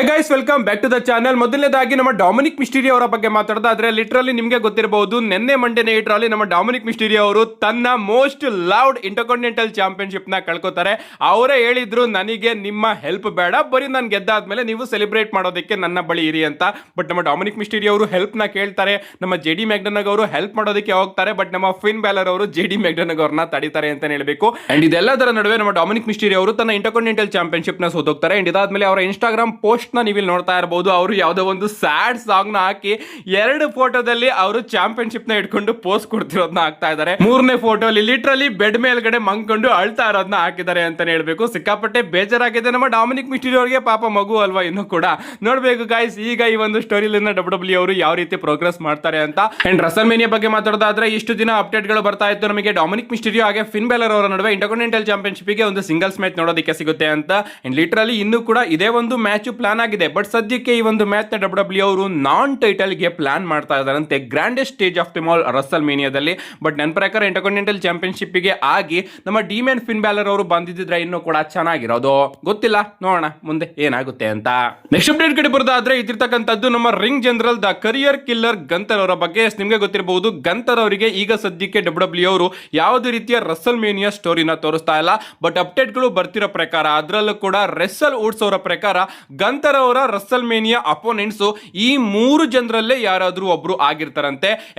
Guys welcome back to the channel. ಮೊದಲನೇದಾಗಿ ನಮ್ಮ Dominic ಮಿಸ್ಟೀರಿಯೋ ಅವರ ಬಗ್ಗೆ ಮಾತಾಡೋದಾದ್ರೆ ಲಿಟ್ರಲಿ ನಿಮಗೆ ಗೊತ್ತಿರಬಹುದು, ನಿನ್ನೆ ಮಂಡೇ ನೈಟ್ ರಲ್ಲಿ ನಮ್ಮ ಡೊಮಿನಿಕ್ ಮಿಸ್ಟೀರಿಯೋ ಅವರು ತನ್ನ ಮೋಸ್ಟ್ ಲವ್ಡ್ ಇಂಟರ್ಕಾಂಟಿನೆಂಟಲ್ ಚಾಂಪಿಯನ್ಶಿಪ್ ನ ಕಳ್ಕೊತಾರೆ. ಅವರೇ ಹೇಳಿದ್ರು, ನನಗೆ ನಿಮ್ಮ ಹೆಲ್ಪ್ ಬೇಡ, ಬರೀ ನಾನು ಗೆದ್ದಾದ್ಮೇಲೆ ನೀವು ಸೆಲೆಬ್ರೇಟ್ ಮಾಡೋದಕ್ಕೆ ನನ್ನ ಬಳಿ ಇರಿ ಅಂತ. ಬಟ್ ನಮ್ಮ ಡೊಮಿನಿಕ್ ಮಿಸ್ಟೀರಿಯೋ ಅವರು ಹೆಲ್ಪ್ ನ ಕೇಳ್ತಾರೆ. ನಮ್ಮ ಜೆಡಿ ಮ್ಯಾಕ್ಡೊನಾಗ್ ಅವರು ಹೆಲ್ಪ್ ಮಾಡೋದಕ್ಕೆ ಹೋಗ್ತಾರೆ. ಬಟ್ ನಮ್ಮ ಫಿನ್ ಬ್ಯಾಲರ್ ಅವರು ಜೆಡಿ ಮ್ಯಾಕ್ಡೊನಾಗ್ ಅವ್ರನ್ನ ತಡಿತಾರೆ ಅಂತ ಹೇಳಬೇಕು. ಅಂಡ್ ಇದೆಲ್ಲದರ ನಡುವೆ ನಮ್ಮ ಡೊಮಿನಿಕ್ ಮಿಸ್ಟೀರಿಯೋ ಅವರು ತನ್ನ ಇಂಟರ್ಕಾಂಟಿನೆಂಟಲ್ ಚಾಂಪಿಯನ್ಶಿಪ್ ನ ಸೋತೋಗ್ತಾರೆ. ಅಂಡ್ ಇದಾದ್ಮೇಲೆ ಅವರ ಇನ್ಸ್ಟಾಗ್ರಾಮ್ ಪೋಸ್ಟ್ ನ ನೀವು ನೋಡ್ತಾ ಇರಬಹುದು. ಅವರು ಯಾವುದೋ ಒಂದು ಸ್ಯಾಡ್ ಸಾಂಗ್ ನ ಹಾಕಿ 2 ಫೋಟೋದಲ್ಲಿ ಅವರು ಚಾಂಪಿಯನ್ಶಿಪ್ ನ ಇಟ್ಕೊಂಡು ಪೋಸ್ಟ್ ಕೊಡ್ತಿರೋದನ್ನ ಹಾಕ್ತಾ ಇದ್ದಾರೆ. 3ನೇ ಫೋಟೋಲಿ ಲಿಟ್ರಲಿ ಬೆಡ್ ಮೇಲ್ಗಡೆ ಮಂಕೊಂಡು ಅಳ್ತಾ ಇರೋದನ್ನ ಹಾಕಿದ್ದಾರೆ ಅಂತ ಹೇಳ್ಬೇಕು. ಸಿಕ್ಕಾಪಟ್ಟೆ ಬೇಜಾರಾಗಿದೆ ನಮ್ಮ ಡೊಮಿನಿಕ್ ಮಿಸ್ಟೀರಿಯೋ ಅವರಿಗೆ. ಪಾಪ ಮಗು ಅಲ್ವಾ ಇನ್ನು ಕೂಡ. ನೋಡ್ಬೇಕು ಗಾಯ್ಸ್ ಈಗ ಈ ಒಂದು ಸ್ಟೋರಿಲಿಂದ ಡಬ್ಲ್ಯೂ ಅವರು ಯಾವ ರೀತಿ ಪ್ರೋಗ್ರೆಸ್ ಮಾಡ್ತಾರೆ ಅಂತ. ಅಂಡ್ ರಸಲ್ಮೇನಿಯಾ ಬಗ್ಗೆ ಮಾತಾಡೋದಾದ್ರೆ ಇಷ್ಟು ದಿನ ಅಪ್ಡೇಟ್ ಗಳು ಬರ್ತಾ ಇತ್ತು ನಮಗೆ ಡೊಮಿನಿಕ್ ಮಿಸ್ಟೀರಿಯೋ ಹಾಗೆ ಫಿನ್ ಬ್ಯಾಲರ್ ಅವರ ನಡುವೆ ಇಂಟರ್ಕಾಂಟಿನೆಂಟಲ್ ಚಾಂಪಿಯನ್ಶಿಪ್ ಗೆ ಒಂದು ಸಿಂಗಲ್ಸ್ ಮ್ಯಾಚ್ ನೋಡೋದಕ್ಕೆ ಸಿಗುತ್ತೆ ಅಂತ. ಅಂಡ್ ಲಿಟ್ರಲಿ ಇನ್ನು ಕೂಡ ಇದೇ ಒಂದು ಮ್ಯಾಚ್ ಪ್ಲಾನ್ ಆಗಿದೆ. ಬಟ್ ಸದ್ಯಕ್ಕೆ ಈ ಒಂದು ಮ್ಯಾಚ್ ನ ಡಬ್ಲ್ಯೂ ಅವರು ನಾನ್ ಟೈಟಲ್ ಗೆ ಪ್ಲಾನ್ ಮಾಡ್ತಾ ಇದ್ದಾರಂತೆ, grandest stage of the all ರಸಲ್ಮೇನಿಯಾದಲ್ಲಿ. ಬಟ್ ನನ್ನ ಪ್ರಕಾರ ಇಂಟರ್ಕಾಂಟಿನೆಂಟಲ್ ಚಾಂಪಿಯನ್ಶಿಪ್ ಗೆ ಆಗಿ ನಮ್ಮ ಡಿಮ್ಯಾನ್ ಫಿನ್ ಬ್ಯಾಲರ್ ಅವರು ಬಂದಿದ್ರೆ ಇನ್ನೂ ಕೂಡ ಚೆನ್ನಾಗಿರೋದು. ಗೊತ್ತಿಲ್ಲ, ನೋಡೋಣ ಮುಂದೆ ಏನಾಗುತ್ತೆ ಅಂತ. ನೆಕ್ಸ್ಟ್ ಅಪ್ಡೇಟ್ ಕಡೆ ಬರೋದಾದ್ರೆ ಇದಿರ್ತಕ್ಕಂಥದ್ದು ನಮ್ಮ ring general the career killer Gunther ಅವರ ಬಗ್ಗೆ. ನಿಮಗೆ ಗೊತ್ತಿರಬಹುದು, ಗಂತರ್ ಅವರಿಗೆ ಈಗ ಸದ್ಯಕ್ಕೆ ಡಬ್ಲ್ಯೂ ಅವರು ಯಾವುದೇ ರೀತಿಯ ರಸಲ್ಮೇನಿಯಾ ಸ್ಟೋರಿನ ತೋರಿಸ್ತಾ ಇಲ್ಲ. ಬಟ್ ಅಪ್ಡೇಟ್ ಗಳು ಬರ್ತಿರೋ ಪ್ರಕಾರ ಅದರಲ್ಲೂ ಕೂಡ ರೆಸಲ್ ವುಡ್ಸ್ ಅವರ ಪ್ರಕಾರ ಗಂತರ್ ಅವರ ರಸಲ್ಮೇನಿಯಾ ಅಪೋನೆಂಟ್ಸ್ ಈ 3 ಜನರಲ್ಲೇ ಯಾರಾದ್ರೂ ಒಬ್ರು ಆಗಿರ್ತಾರಂತೆ.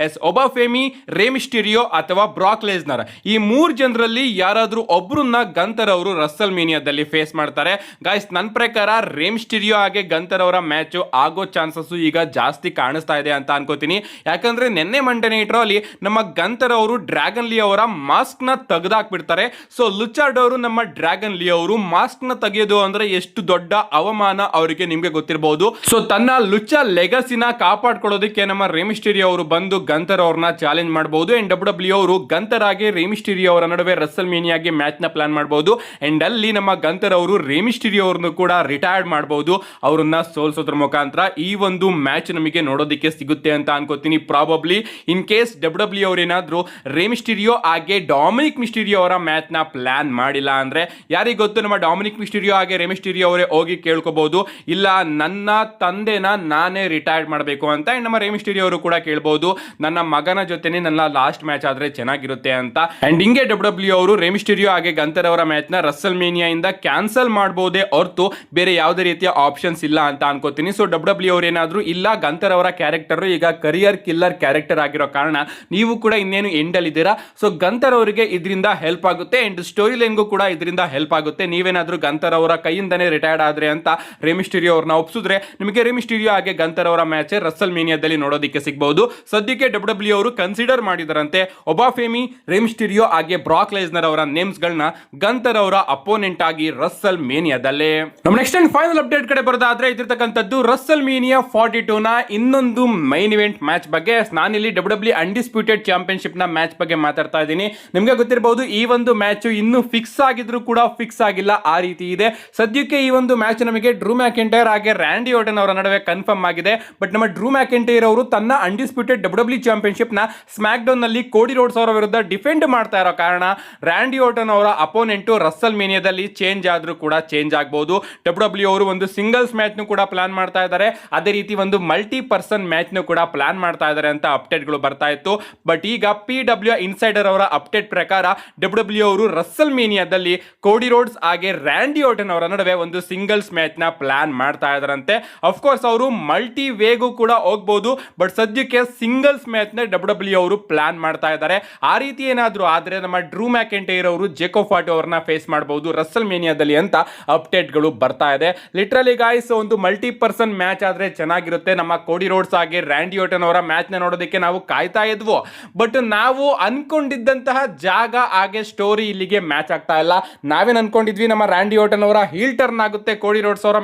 ಒಬಾಫೆಮಿ, ರೇ ಮಿಸ್ಟೀರಿಯೋ ಅಥವಾ ಬ್ರಾಕ್ ಲೆಸ್ನರ್. ಈ 3 ಜನರಲ್ಲಿ ಯಾರಾದ್ರೂ ಒಬ್ರನ್ನ ಗಂತರ್ ಅವರು ರಸಲ್ಮೇನಿಯಾದಲ್ಲಿ ಫೇಸ್ ಮಾಡ್ತಾರೆ. ಗಾಯ್ಸ್ ನನ್ನ ಪ್ರಕಾರ ರೇ ಮಿಸ್ಟೀರಿಯೋ ಹಾಗೆ ಗಂತರ್ ಅವರ ಮ್ಯಾಚ್ ಆಗೋ ಚಾನ್ಸಸ್ ಈಗ ಜಾಸ್ತಿ ಕಾಣಿಸ್ತಾ ಇದೆ ಅಂತ ಅನ್ಕೋತೀನಿ. ಯಾಕಂದ್ರೆ ನಿನ್ನೆ ಮಂಡೇ ನೈಟ್ ರಲ್ಲಿ ನಮ್ಮ ಗಂತರ್ ಅವರು ಡ್ರ್ಯಾಗನ್ ಲೀ ಅವರ ಮಾಸ್ಕ್ ನ ತೆಗೆದಾಕ್ಬಿಡ್ತಾರೆ. ಸೊ ಲುಚಾರ್ಡ್ ಅವರು ನಮ್ಮ ಡ್ರ್ಯಾಗನ್ ಲೀ ಅವರು ಮಾಸ್ಕ್ ನ ತೆಗೆಯೋದು ಅಂದ್ರೆ ಎಷ್ಟು ದೊಡ್ಡ ಅವಮಾನ ಅವರಿಗೆ ನಿಮ್ಗೆ ಗೊತ್ತಿರಬಹುದು. ಸೊ ತನ್ನ ಲುಚಾ ಲೆಗಸಿನ ಕಾಪಾಡ್ಕೊಳ್ಳೋದಕ್ಕೆ ನಮ್ಮ ರೇ ಮಿಸ್ಟೀರಿಯೋ ಅವರು ಬಂದು ಗಂತರ್ ಅವ್ರನ್ನ ಚಾಲೆಂಜ್ ಮಾಡಬಹುದು. ಅಂಡ್ ಡಬ್ಲ್ಯೂ ಅವರು ಗಂತರ್ ಆಗಿ ರೇ ಮಿಸ್ಟೀರಿಯೋ ಅವರ ನಡುವೆ ರಸಲ್ಮೇನಿಯಾಗೆ ಮ್ಯಾಚ್ ನ ಪ್ಲಾನ್ ಮಾಡಬಹುದು. ಅಂಡ್ ಅಲ್ಲಿ ನಮ್ಮ ಗಂತರ್ ಅವರು ರೇ ಮಿಸ್ಟೀರಿಯೋ ಅವರನ್ನು ಕೂಡ ರಿಟೈರ್ಡ್ ಮಾಡಬಹುದು, ಅವರನ್ನ ಸೋಲ್ಸೋದ್ರ ಮುಖಾಂತರ. ಈ ಒಂದು ಮ್ಯಾಚ್ ನಮಗೆ ನೋಡೋದಕ್ಕೆ ಸಿಗುತ್ತೆ ಅಂತ ಅನ್ಕೋತೀನಿ. ಪ್ರಾಬಬ್ಲಿ ಇನ್ ಕೇಸ್ ಡಬ್ಲ್ಯೂ ಅವರು ಏನಾದ್ರು ರೇ ಮಿಸ್ಟೀರಿಯೋ ಹಾಗೆ ಡೊಮಿನಿಕ್ ಮಿಸ್ಟೀರಿಯೋ ಅವರ ಮ್ಯಾಚ್ ನ ಪ್ಲಾನ್ ಮಾಡಿಲ್ಲ ಅಂದ್ರೆ ಯಾರಿಗೆ ಗೊತ್ತು, ನಮ್ಮ ಡೊಮಿನಿಕ್ ಮಿಸ್ಟೀರಿಯೋ ಹಾಗೆ ರೇ ಮಿಸ್ಟೀರಿಯೋ ಅವರೇ ಹೋಗಿ ಕೇಳ್ಕೋಬಹುದು, ಇಲ್ಲ ನನ್ನ ತಂದೆನ ನಾನೇ ರಿಟೈರ್ಡ್ ಮಾಡಬೇಕು ಅಂತ. ಅಂಡ್ ನಮ್ಮ ರೇ ಮಿಸ್ಟೀರಿಯೋ ಅವರು ಕೂಡ ಕೇಳಬಹುದು, ನನ್ನ ಮಗನ ಜೊತೆನೆ ನನ್ನ ಲಾಸ್ಟ್ ಮ್ಯಾಚ್ ಆದ್ರೆ ಚೆನ್ನಾಗಿರುತ್ತೆ ಅಂತ. ಅಂಡ್ ಹಿಂಗೆ ಡಬ್ಲ್ಯೂ ಅವರು ರೇ ಮಿಸ್ಟೀರಿಯೋ ಹಾಗೆ ಗಂತರ್ ಅವರ ಮ್ಯಾಚ್ ನ ರಸಲ್ಮೇನಿಯಾ ಇಂದ ಕ್ಯಾನ್ಸಲ್ ಮಾಡಬಹುದೇ ಹೊರತು ಬೇರೆ ಯಾವುದೇ ರೀತಿಯ ಆಪ್ಷನ್ಸ್ ಇಲ್ಲ ಅಂತ ಅನ್ಕೋತೀನಿ. ಸೊ ಡಬ್ಲ್ಯೂ ಅವರು ಏನಾದ್ರು ಇಲ್ಲ, ಗಂತರ್ ಅವರ ಕ್ಯಾರೆಕ್ಟರ್ ಈಗ ಕರಿಯರ್ ಕಿಲ್ಲರ್ ಕ್ಯಾರೆಕ್ಟರ್ ಆಗಿರೋ ಕಾರಣ ನೀವು ಕೂಡ ಇನ್ನೇನು ಎಂಡ್ ಅಲ್ಲಿ ಇದ್ದೀರಾ. ಸೊ ಗಂತರ್ ಅವರಿಗೆ ಇದರಿಂದ ಹೆಲ್ಪ್ ಆಗುತ್ತೆ ಅಂಡ್ ಸ್ಟೋರಿ ಲೈನ್ಗೂ ಕೂಡ ಇದರಿಂದ ಹೆಲ್ಪ್ ಆಗುತ್ತೆ. ನೀವೇನಾದ್ರೂ ಗಂತರ್ ಅವರ ಕೈಯಿಂದನೇ ರಿಟೈರ್ಡ್ ಆದ್ರೆ ಅಂತ ರೇ ಮಿಸ್ಟೀರಿಯೋ ಅವ್ರನ್ನ ಒಪ್ಸಿದ್ರೆ ನಿಮಗೆ ರೇ ಮಿಸ್ಟೀರಿಯೋ ಹಾಗೆ ಗಂತರ್ ಅವರ ಮ್ಯಾಚ್ ರಸಲ್ಮೇನಿಯಾದಲ್ಲಿ ನೋಡೋದಕ್ಕೆ ಸಿಗಬಹುದು. ಸದ್ಯಕ್ಕೆ ಡಬ್ಲ್ಯೂ ಅವರು ಕನ್ಸಿಡರ್ ಮಾಡಿದರಂತೆ ಒಬಾಫೆಮಿ, ರೇ ಮಿಸ್ಟೀರಿಯೋ ಹಾಗೆ ಬ್ರಾಕ್ ಲೆಸ್ನರ್ ಅವರ ನೇಮ್ಸ್ ಗಳನ್ನ ಗಂತರ್ ಅವರ ಅಪೋನೆಂಟ್ ಆಗಿ ರಸಲ್ಮೇನಿಯಾದಲ್ಲೇ. ನಮ್ಮ ನೆಕ್ಸ್ಟ್ ಅಂಡ್ ಫೈನಲ್ ಅಪ್ಡೇಟ್ ಕಡೆ ಬರೋದಾದ್ರೆ ಇದಿರ್ತಕ್ಕಂಥದ್ದು ರಸಲ್ಮೇನಿಯಾ 42 ನ ಇನ್ನೊಂದು ಮೈನ್ ಇವೆಂಟ್ ಮ್ಯಾಚ್ ಬಗ್ಗೆ. ನಾನಿಲ್ಲಿ ಡಬ್ಲ್ಯೂ ಅನ್ಡಿಸ್ಪ್ಯೂಟೆಡ್ ಚಾಂಪಿಯನ್ಶಿಪ್ ನ ಮ್ಯಾಚ್ ಬಗ್ಗೆ ಮಾತಾಡ್ತಾ ಇದ್ದೀನಿ. ನಿಮ್ಗೆ ಗೊತ್ತಿರಬಹುದು, ಈ ಒಂದು ಮ್ಯಾಚ್ ಇನ್ನು ಫಿಕ್ಸ್ ಆಗಿದ್ರು ಕೂಡ ಫಿಕ್ಸ್ ಆಗಿಲ್ಲ, ಆ ರೀತಿ ಇದೆ. ಸದ್ಯಕ್ಕೆ ಈ ಒಂದು ಮ್ಯಾಚ್ ನಮಗೆ ಡ್ರೂ ಮ್ಯಾಕೆಂಟೈರ್ ಹಾಗೆ ರ್ಯಾಂಡಿ ಆರ್ಟನ್ ಅವರ ನಡುವೆ ಕನ್ಫರ್ಮ್ ಆಗಿದೆ. ಬಟ್ ನಮ್ಮ ಡ್ರೂ ಮ್ಯಾಕೆಂಟೈರ್ ಅವರು ತನ್ನ ಅನ್ಡಿಸ್ಪ್ಯೂಟೆಡ್ ಡಬ್ಲ್ಯೂ ಚಾಂಪಿಯನ್ಶಿಪ್ ನ ಸ್ಮ್ಯಾಕ್ ಡೌನ್ ನಲ್ಲಿ ಕೋಡಿ ರೋಡ್ಸ್ ಅವರ ವಿರುದ್ಧ ಡಿಫೆಂಡ್ ಮಾಡ್ತಾ ಇರೋ ಕಾರಣ ರ್ಯಾಂಡಿ ಆರ್ಟನ್ ಅವರ ಅಪೋನೆಂಟ್ ರಸಲ್ಮೇನಿಯಾದಲ್ಲಿ ಚೇಂಜ್ ಆದ್ರೂ ಕೂಡ ಚೇಂಜ್ ಆಗಬಹುದು. ಡಬ್ಲ್ಯೂ ಅವರು ಒಂದು ಸಿಂಗಲ್ಸ್ ಮ್ಯಾಚ್ ನು ಕೂಡ ಪ್ಲಾನ್ ಮಾಡ್ತಾ ಇದ್ದಾರೆ, ಅದೇ ರೀತಿ ಒಂದು ಮಲ್ಟಿ ಪರ್ಸನ್ ಮ್ಯಾಚ್ ನು ಕೂಡ ಪ್ಲಾನ್ ಮಾಡ್ತಾ ಇದ್ದಾರೆ ಅಂತ ಅಪ್ಡೇಟ್ ಗಳು ಬರ್ತಾ ಇತ್ತು. ಬಟ್ ಈಗ PW ಇನ್ಸೈಡರ್ ಅವರ ಅಪ್ಡೇಟ್ ಪ್ರಕಾರ ಡಬ್ಲ್ಯೂ ಅವರು ರಸಲ್ಮೇನಿಯಾದಲ್ಲಿ ಕೋಡಿ ರೋಡ್ಸ್ ಹಾಗೆ ರ್ಯಾಂಡಿ ಆರ್ಟನ್ ಅವರ ನಡುವೆ ಒಂದು ಸಿಂಗಲ್ಸ್ ಮ್ಯಾಚ್ ನ ಪ್ಲಾನ್ ಮಾಡ್ತಾ ಇದ್ದಾರಂತೆ. ಅಫ್ಕೋರ್ಸ್ ಅವರು ಮಲ್ಟಿ ವೇಗೂ ಕೂಡ ಹೋಗಬಹುದು, ಬಟ್ ಸದ್ಯಕ್ಕೆ ಸಿಂಗಲ್ಸ್ ಮ್ಯಾಚ್ ನ ಡಬ್ಲ್ಯೂ ಅವರು ಪ್ಲಾನ್ ಮಾಡ್ತಾ ಇದ್ದಾರೆ. ಆ ರೀತಿ ಏನಾದ್ರು ಆದ್ರೆ ನಮ್ಮ ಡ್ರೂ ಮ್ಯಾಕೆಂಟೈರ್ ಅವರು ಜೇಕೋ ಫಾಟೋ ಅವರನ್ನ ಫೇಸ್ ಮಾಡಬಹುದು ರಸಲ್ಮೇನಿಯಾದಲ್ಲಿ ಅಂತ ಅಪ್ಡೇಟ್ ಗಳು ಬರ್ತಾ ಇದೆ. ಲಿಟ್ರಲಿ ಗಾಯ್ಸ್ ಒಂದು ಮಲ್ಟಿ ಪರ್ಸನ್ ಮ್ಯಾಚ್ ಆದ್ರೆ ಚೆನ್ನಾಗಿರುತ್ತೆ. ನಮ್ಮ ಕೋಡಿ ರೋಡ್ಸ್ ಹಾಗೆ ರ್ಯಾಂಡಿ ಆರ್ಟನ್ ಅವರ ಮ್ಯಾಚ್ ನ ನೋಡೋದಕ್ಕೆ ನಾವು ಕಾಯ್ತಾ ಇದ್ವು. ಬಟ್ ನಾವು ಅನ್ಕೊಂಡಿದ್ದಂತಹ ಜಾಗ ಹಾಗೆ ಸ್ಟೋರಿ ಇಲ್ಲಿಗೆ ಮ್ಯಾಚ್ ಆಗ್ತಾ ಇಲ್ಲ. ನಾವೇನ್ ಅನ್ಕೊಂಡಿದ್ವಿ, ನಮ್ಮ ರ್ಯಾಂಡಿ ಆರ್ಟನ್ ಅವರ ಹೀಲ್ ಟರ್ನ್ ಆಗುತ್ತೆ ಕೋಡಿ ರೋಡ್ಸ್ ಅವರ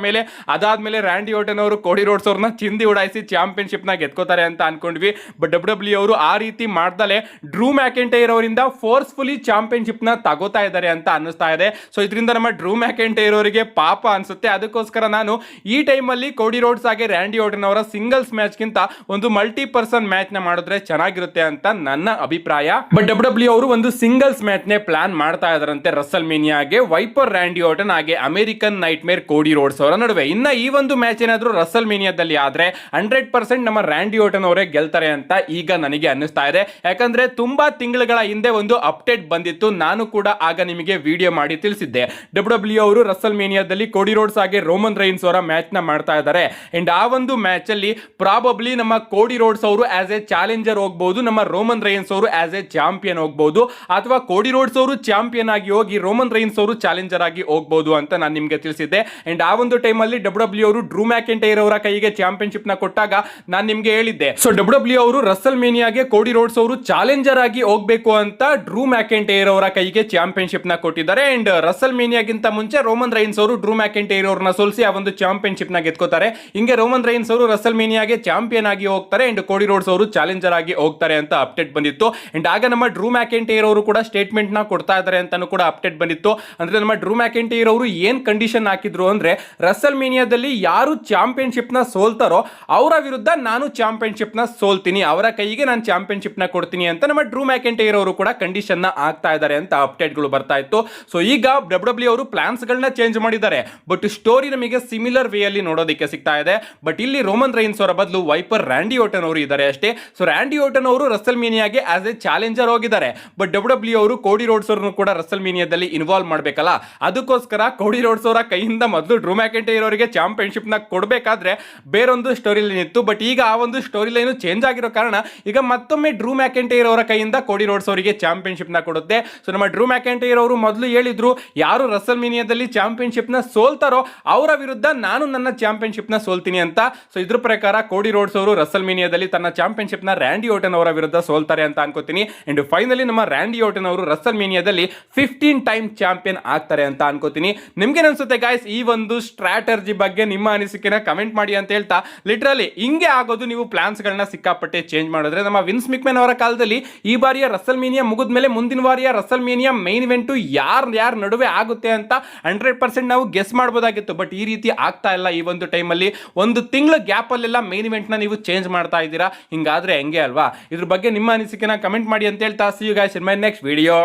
ಮೇಲೆ, ಅದಾದ್ಮೇಲೆ ರ್ಯಾಂಡಿ ಆರ್ಟನ್ ಅವರು ಕೋಡಿ ರೋಡ್ಸ್ ಅವ್ರನ್ನ ಚಿಂದಿ ಉಡಾಯಿಸಿ ಚಾಂಪಿಯನ್ಶಿಪ್ ನ ಗೆದ್ಕೋತಾರೆ ಅಂತ ಅನ್ಕೊಂಡ್ವಿ. ಬಟ್ ಡಬ್ಲ್ಯೂ ಅವರು ಆ ರೀತಿ ಮಾಡ್ದಲೆ ಡ್ರೂ ಮ್ಯಾಕೆಂಟೈರ್ ಅವರಿಂದ ಫೋರ್ಸ್ಫುಲಿ ಚಾಂಪಿಯನ್ಶಿಪ್ ನ ತಗೋತಾ ಇದ್ದಾರೆ ಅಂತ ಅನ್ನಿಸ್ತಾ ಇದೆ. ಸೊ ಇದರಿಂದ ನಮ್ಮ ಡ್ರೂ ಮ್ಯಾಕೆಂಟೈರ್ ಅವರಿಗೆ ಪಾಪ ಅನ್ಸುತ್ತೆ. ಅದಕ್ಕೋಸ್ಕರ ನಾನು ಈ ಟೈಮ್ ಅಲ್ಲಿ ಕೋಡಿ ರೋಡ್ಸ್ ಹಾಗೆ ರ್ಯಾಂಡಿ ಆರ್ಟನ್ ಅವರ ಸಿಂಗಲ್ಸ್ ಮ್ಯಾಚ್ ಗಿಂತ ಒಂದು ಮಲ್ಟಿ ಪರ್ಸನ್ ಮ್ಯಾಚ್ ನ ಮಾಡಿದ್ರೆ ಚೆನ್ನಾಗಿರುತ್ತೆ ಅಂತ ನನ್ನ ಅಭಿಪ್ರಾಯ. ಬಟ್ ಡಬ್ಲ್ಯೂ ಅವರು ಒಂದು ಸಿಂಗಲ್ಸ್ ಮ್ಯಾಚ್ ನೇ ಪ್ಲಾನ್ ಮಾಡ್ತಾ ಇದಾರಂತೆ ರಸಲ್ಮೇನಿಯಾಗೆ ವೈಪರ್ ರ್ಯಾಂಡಿ ಆರ್ಟನ್ ಹಾಗೆ ಅಮೆರಿಕನ್ ನೈಟ್ ಮೇರ್ ಕೋಡಿ ರೋಡ್ಸ್ ಅವರ ನಡುವೆ. ಇನ್ನ ಈ ಒಂದು ಮ್ಯಾಚ್ ಏನಾದ್ರು ರಸಲ್ ಮೀನಿಯಾದಲ್ಲಿ ಆದ್ರೆ 100% ನಮ್ಮ ರ್ಯಾಂಡಿ ಓರ್ಟನ್ ಅವರೇ ಗೆಲ್ತಾರೆ ಅಂತ ಈಗ ನನಗೆ ಅನ್ನಿಸ್ತಾ ಇದೆ. ಯಾಕಂದ್ರೆ ತುಂಬಾ ತಿಂಗಳುಗಳ ಹಿಂದೆ ಒಂದು ಅಪ್ಡೇಟ್ ಬಂದಿತ್ತು, ನಾನು ಕೂಡ ಆಗ ನಿಮಗೆ ವಿಡಿಯೋ ಮಾಡಿ ತಿಳಿಸಿದ್ದೆ. WWE ಅವರು ರಸಲ್ ಮೇನಿಯಾದಲ್ಲಿ ಕೋಡಿ ರೋಡ್ಸ್ ಹಾಗೆ ರೋಮನ್ ರೈನ್ಸ್ ಅವರ ಮ್ಯಾಚ್ ನ ಮಾಡ್ತಾ ಇದ್ದಾರೆ. ಅಂಡ್ ಆ ಒಂದು ಮ್ಯಾಚ್ ಅಲ್ಲಿ ಪ್ರಾಬಬ್ಲಿ ನಮ್ಮ ಕೋಡಿ ರೋಡ್ಸ್ ಅವರು ಆಸ್ ಎ ಚಾಲೆಂಜರ್ ಹೋಗಬಹುದು, ನಮ್ಮ ರೋಮನ್ ರೈನ್ಸ್ ಅವರು ಆಸ್ ಎ ಚಾಂಪಿಯನ್ ಹೋಗಬಹುದು, ಅಥವಾ ಕೋಡಿ ರೋಡ್ಸ್ ಅವರು ಚಾಂಪಿಯನ್ ಆಗಿ ಹೋಗಿ ರೋಮನ್ ರೈನ್ಸ್ ಅವರು ಚಾಲೆಂಜರ್ ಆಗಿ ಹೋಗಬಹುದು ಅಂತ ನಾನು ನಿಮಗೆ ತಿಳಿಸಿದ್ದೆ. ಅಂಡ್ ಆ ಒಂದು ಟೈಮ್ ಅಲ್ಲಿ WWE ಅವರು ಡ್ರೂ ಮ್ಯಾಕೆಂಟೈರ್ ಅವರ ಕೈಗೆ ಚಾಂಪಿಯನ್ಶಿಪ್ ನ ಕೊಟ್ಟಾಗ ನಾನು ನಿಮಗೆ ಹೇಳಿದ್ದೆ, ಸೊ WWE ಅವರು ರಸಲ್ ಮೇನಿಯಾಗೆ ಕೋಡಿ ರೋಡ್ಸ್ ಅವರು ಚಾಲೆಂಜರ್ ಆಗಿ ಹೋಗಬೇಕು ಅಂತ ಡ್ರೂ ಮ್ಯಾಕೆಂಟೈರ್ ಅವರ ಕೈಗೆ ಚಾಂಪಿಯನ್ಶಿಪ್ ನ ಕೊಟ್ಟಿದ್ದಾರೆ. ಅಂಡ್ ರಸಲ್ ಮೇನಿಯಾಗಿಂತ ಮುಂಚೆ ರೋಮನ್ ರೈನ್ಸ್ ಅವರು ಡ್ರೂ ಮ್ಯಾಕೆಂಟೈರ್ ಅವರನ್ನ ಸೋಲಿಸಿ ಆ ಒಂದು ಚಾಂಪಿಯನ್ಶಿಪ್ ನ ಗೆದ್ಕೋತಾರೆ. ಹಿಂಗೆ ರೋಮನ್ ರೈನ್ಸ್ ಅವರು ರಸಲ್ ಮೇನಿಯಾಗೆ ಚಾಂಪಿಯನ್ ಆಗಿ ಹೋಗ್ತಾರೆ ಅಂಡ್ ಕೋಡಿ ರೋಡ್ಸ್ ಅವರು ಚಾಲೆಂಜರ್ ಆಗಿ ಹೋಗ್ತಾರೆ ಅಂತ ಅಪ್ಡೇಟ್ ಬಂದಿತ್ತು. ಅಂಡ್ ಆಗ ನಮ್ಮ ಡ್ರೂ ಮ್ಯಾಕೆಂಟೈರ್ ಅವರು ಕೂಡ ಸ್ಟೇಟ್ಮೆಂಟ್ ನ ಕೊಡ್ತಾ ಇದ್ದಾರೆ ಅಂತಾನು ಕೂಡ ಅಪ್ಡೇಟ್ ಬಂದಿತ್ತು. ಅಂದ್ರೆ ನಮ್ಮ ಡ್ರೂ ಮ್ಯಾಕೆಂಟೈರ್ ಅವರು ಏನ್ ಕಂಡೀಷನ್ ಹಾಕಿದ್ರು ಅಂದ್ರೆ, ರಸಲ್ ಮೇನಿಯಾದಲ್ಲಿ ಯಾರು ಚಾಂಪಿಯನ್ಶಿಪ್ ನ ಸೋಲ್ತಾರೋ ಅವರ ವಿರುದ್ಧ ನಾನು ಚಾಂಪಿಯನ್ಶಿಪ್ ನ ಸೋಲ್ತೀನಿ, ಅವರ ಕೈಗೆ ನಾನು ಚಾಂಪಿಯನ್ಶಿಪ್ ನ ಕೊಡ್ತೀನಿ ಅಂತ ನಮ್ಮ ಡ್ರೂ ಮ್ಯಾಕೆಂಟೈರ್ ಅವರು ಕೂಡ ಕಂಡೀಷನ್ ನ ಆಗ್ತಾ ಇದ್ದಾರೆ ಅಂತ ಅಪ್ಡೇಟ್ ಗಳು ಬರ್ತಾ ಇತ್ತು. ಸೊ ಈಗ WWE ಅವರು ಪ್ಲಾನ್ಸ್ ಗಳನ್ನ ಚೇಂಜ್ ಮಾಡಿದ್ದಾರೆ, ಬಟ್ ಸ್ಟೋರಿ ನಮಗೆ ಸಿಮಿಲರ್ ವೇ ಅಲ್ಲಿ ನೋಡೋದಕ್ಕೆ ಸಿಗ್ತಾ ಇದೆ. ಬಟ್ ಇಲ್ಲಿ ರೋಮನ್ ರೈನ್ಸ್ ಅವರ ಬದಲು ವೈಪರ್ ರ್ಯಾಂಡಿ ಓರ್ಟನ್ ಅವರು ಇದ್ದಾರೆ ಅಷ್ಟೇ. ಸೊ ರ್ಯಾಂಡಿ ಓರ್ಟನ್ ಅವರು ರಸಲ್ ಮೇನಿಯಾಗೆ ಆಸ್ ಎ ಚಾಲೆಂಜರ್ ಹೋಗಿದ್ದಾರೆ, ಬಟ್ WWE ಅವರು ಕೋಡಿ ರೋಡ್ಸ್ ಅವರನ್ನು ಕೂಡ ರಸಲ್ ಮೇನಿಯಾದಲ್ಲಿ ಇನ್ವಾಲ್ವ್ ಮಾಡಬೇಕಲ್ಲ, ಅದಕ್ಕೋಸ್ಕರ ಕೋಡಿ ರೋಡ್ಸ್ ಅವರ ಕೈಯಿಂದ ಮೊದಲು ಡ್ರೂ ಮ್ಯಾಕೆಂಟೈರ್ ಅವರಿಗೆ ಚಾಂಪಿಯನ್ಶಿಪ್ ನ ಕೊಡಬೇಕಾದ್ರೆ ಬೇರೊಂದು ಸ್ಟೋರಿ ಲೈನ್ ಇತ್ತು. ಬಟ್ ಈಗ ಆ ಒಂದು ಸ್ಟೋರಿ ಲೈನ್ ಚೇಂಜ್ ಆಗಿರೋ ಕಾರಣ ಈಗ ಮತ್ತೊಮ್ಮೆ ಡ್ರೂ ಮ್ಯಾಕೆಂಟೈರ್ ಅವರ ಕೈಯಿಂದ ಕೋಡಿ ರೋಡ್ಸ್ ಅವರಿಗೆ ಚಾಂಪಿಯನ್ಶಿಪ್ ನ ಕೊಡುತ್ತೆ. ಸೊ ನಮ್ಮ ಡ್ರೂ ಮ್ಯಾಕೆಂಟೈರ್ ಅವರು ಮೊದಲು ಹೇಳಿದ್ರು, ಯಾರು ರಸಲ್ ಮೇನಿಯಾದಲ್ಲಿ ಚಾಂಪಿಯನ್ಶಿಪ್ ನ ಸೋಲ್ತಾರೋ ಅವರ ವಿರುದ್ಧ ನಾನು ನನ್ನ ಚಾಂಪಿಯನ್ಶಿಪ್ ನ ಸೋಲ್ತೀನಿ ಅಂತ. ಸೊ ಇದ್ರ ಪ್ರಕಾರ ಕೋಡಿ ರೋಡ್ಸ್ ಅವರು ರಸಲ್ ಮೇನಿಯಾದಲ್ಲಿ ತನ್ನ ಚಾಂಪಿಯನ್ಶಿಪ್ ನ ರ್ಯಾಂಡಿ ಓರ್ಟನ್ ಅವರ ವಿರುದ್ಧ ಸೋಲ್ತಾರೆ ಅಂತ ಅನ್ಕೋತೀನಿ. ಅಂಡ್ ಫೈನಲಿ ನಮ್ಮ ರ್ಯಾಂಡಿ ಓರ್ಟನ್ ಅವರು ರಸಲ್ ಮೇನಿಯಾದಲ್ಲಿ 15 ಟೈಮ್ ಚಾಂಪಿಯನ್ ಆಗ್ತಾರೆ ಅಂತ ಅನ್ಕೋತೀನಿ. ನಿಮ್ಗೆ ಅನ್ಸುತ್ತೆ ಗಾಯ್ಸ್ ಈ ಒಂದು ಸ್ಟ್ರಾಟಜಿ ಬಗ್ಗೆ ನಿಮ್ಮ ಅನಿಸಿಕೆನ ಕಮೆಂಟ್ ಮಾಡಿ ಅಂತ ಹೇಳ್ತಾ, ಲಿಟರಲಿ ಹಿಂಗೆ ಆಗೋದು ನೀವು ಪ್ಲಾನ್ಸ್ ಗಳನ್ನ ಸಿಕ್ಕಾಪಟ್ಟೆ ಚೇಂಜ್ ಮಾಡಿದ್ರೆ. ನಮ್ಮ ವಿನ್ಸ್ ಮಿಕ್ಮೆನ್ ಅವರ ಕಾಲದಲ್ಲಿ ಈ ಬಾರಿಯ ರಸಲ್ ಮೇನಿಯಾ ಮುಗಿದ ಮೇಲೆ ಮುಂದಿನ ಬಾರಿಯ ರಸಲ್ ಮೇನಿಯಾ ಮೈನ್ ಇವೆಂಟ್ ಯಾರ ನಡುವೆ ಆಗುತ್ತೆ ಅಂತ 100% ನಾವು ಗೆಸ್ ಮಾಡಬಹುದಾಗಿತ್ತು. ಬಟ್ ಈ ರೀತಿ ಆಗ್ತಾ ಇಲ್ಲ. ಈ ಒಂದು ಟೈಮ್ ಅಲ್ಲಿ ಒಂದು ತಿಂಗಳ ಗ್ಯಾಪ್ ಅಲ್ಲೆಲ್ಲ ಮೈನ್ ಇವೆಂಟ್ ನ ನೀವು ಚೇಂಜ್ ಮಾಡ್ತಾ ಇದ್ದೀರಾ, ಹಿಂಗಾದ್ರೆ ಹೆಂಗೆ ಅಲ್ವಾ? ಇದ್ರ ಬಗ್ಗೆ ನಿಮ್ಮ ಅನಿಸಿಕೆನ ಕಮೆಂಟ್ ಮಾಡಿ ಅಂತ ಹೇಳ್ತಾ, see you guys in my next video.